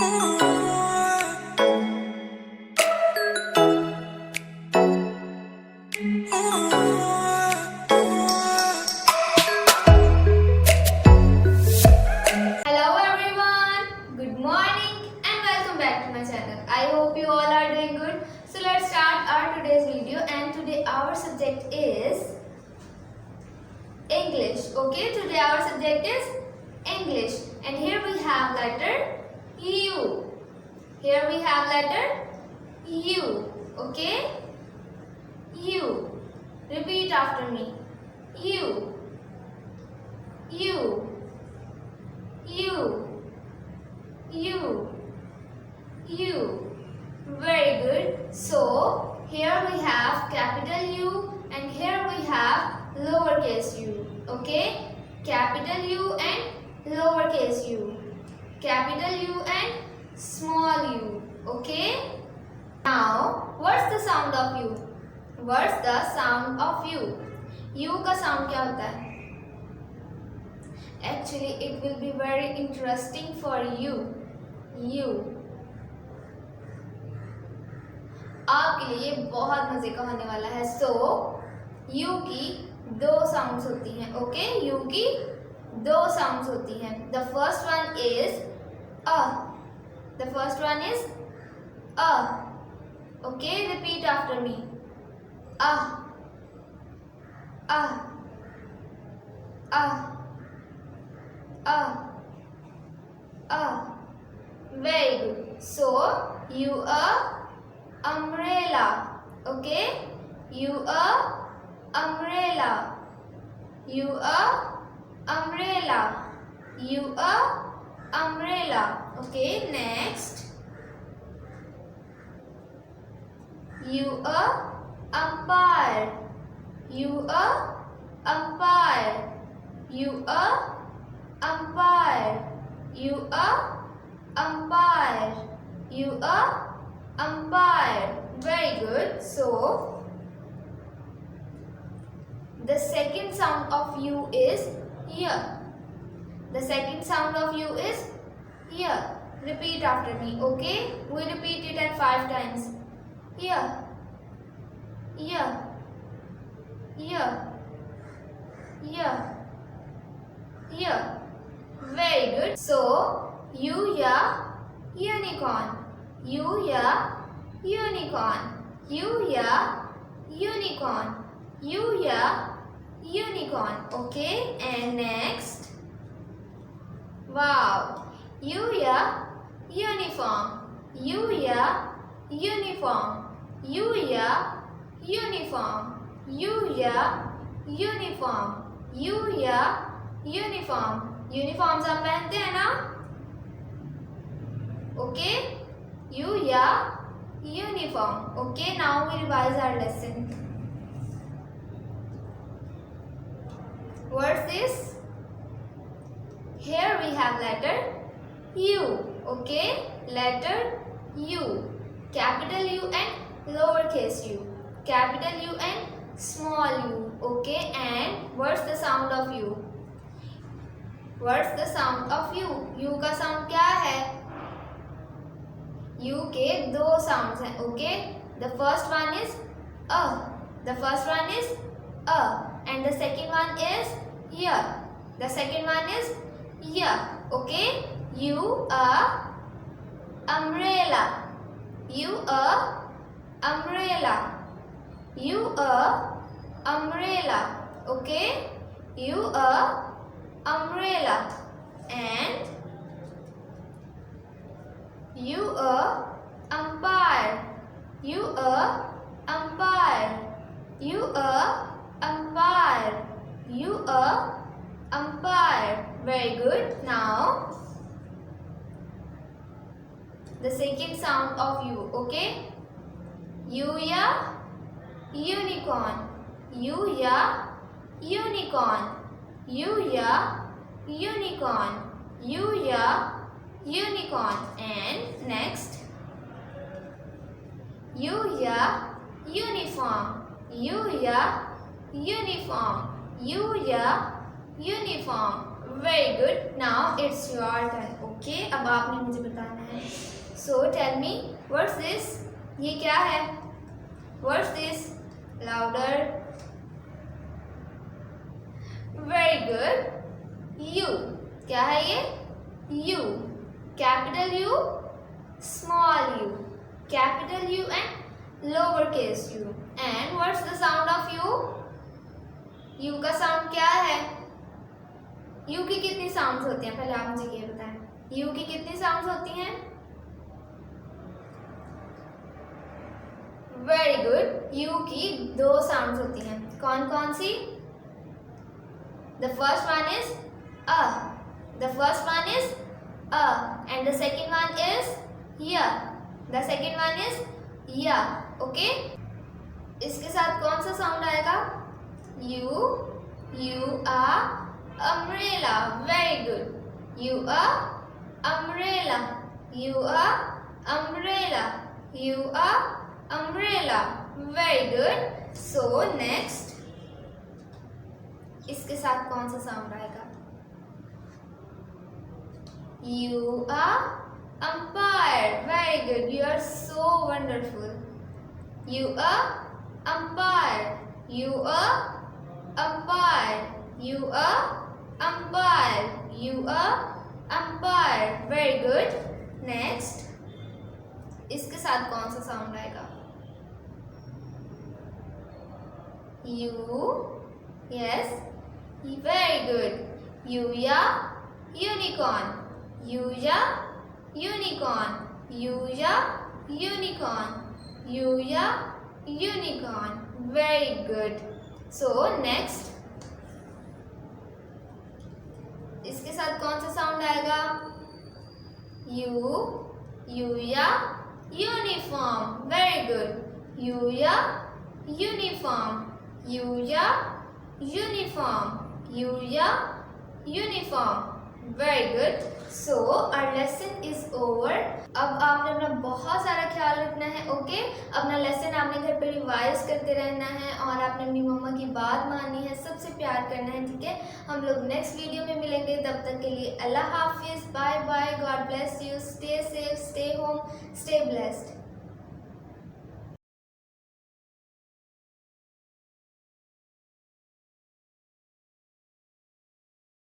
Hello everyone, good morning and welcome back to my channel. I hope you all are doing good. So let's start our today's video, and today our subject is English. Okay, today our subject is English, and here we have letter U. Here we have letter U. Okay, U. Repeat after me. U. U. U. U. U. Very good. So here we have capital U and here we have lowercase u. Okay? Capital U and lowercase u. Capital U and small u. Okay? Now, what's the sound of U? What's the sound of U? U का sound क्या होता है? Actually, it will be very interesting for you. You. आपके लिए बहुत मजे का होने वाला है. So, U की दो sounds होती हैं. Okay? U की दो sounds होती हैं. The first one is a. The first one is a. Okay? Repeat after me. A. A. A. Very good. So you umbrella. Okay, you umbrella. You umbrella. You umbrella. Okay, next. You umpire. You umpire. You umpire. You umpire. You umpire. Very good. So the second sound of U is ya. The second sound of U is ya. Repeat after me. Okay? We repeat it at 5 times. Ya. Ya. Ya. Ya. Ya. Very good. So, U ya unicorn. U ya unicorn. U ya unicorn. U ya unicorn. Okay, and next. Wow. U ya uniform. U ya uniform. U ya uniform. U ya uniform. U ya uniform. Uniforms आप पहनते हैं ना? Okay, U या uniform. Okay, now we revise our lesson. What's this? Here we have letter U. Okay, letter U. Capital U and lowercase u. Capital U and small u. Okay, and what's the sound of U? What's the sound of U? U का sound क्या है? U के दो sounds हैं. Okay? The first one is a. The first one is a. And the second one is ya. The second one is ya. Okay? U a umbrella. U a umbrella. You umbrella. Okay? You umbrella. And you umpire. You umpire. You umpire. You umpire. Very good. Now the second sound of U. Okay? U ya unicorn. U ya unicorn. U ya unicorn. U ya unicorn. And next. U ya uniform. U ya uniform. U ya uniform. Very good. Now it's your turn. Okay, अब आपने मुझे बताना है. So tell me, what's this? ये क्या है? What's this? Louder. Very good. U. क्या है ये? U. Capital U, small U. Capital U and lower case U. And what's the sound of U? U का साउंड क्या है? यू की कितनी साउंड्स होती हैं? पहले आप मुझे ये बताएं. यू की कितनी साउंड्स होती हैं? Very good. यू की 2 साउंड्स होती हैं. कौन कौन सी? The first one is A. The first one is A and the second one is U. The second one is U. Okay, इसके साथ कौन सा साउंड आएगा? U. U A umbrella. Very good. You a umbrella. You a umbrella. You a umbrella. Very good. So next, इसके साथ कौन सा sound आएगा? You a umpire. Very good. You are so wonderful. You a umpire. You a umpire. You a umpire. You a umpire. Very good. Next, इसके साथ कौन सा sound आएगा? You. Yes. Very good. You ya unicorn. You ya unicorn. You ya unicorn. You ya unicorn. Very good. So next, इसके साथ कौन सा sound आएगा? यू या यूनिफॉर्म. Very good. यू या यूनिफॉर्म. यू या यूनिफॉर्म. यू या uniform. Very good. So our lesson is over. अब आपने अपना बहुत सारा ख्याल रखना है. ओके, अपना लेसन आपने घर पे रिवाइज करते रहना है और आपने अपनी मम्मा की बात माननी है, सबसे प्यार करना है. ठीक है, हम लोग नेक्स्ट वीडियो में मिलेंगे. तब तक के लिए अल्लाह हाफिज. Bye bye. God bless you. Stay safe, stay home, stay blessed.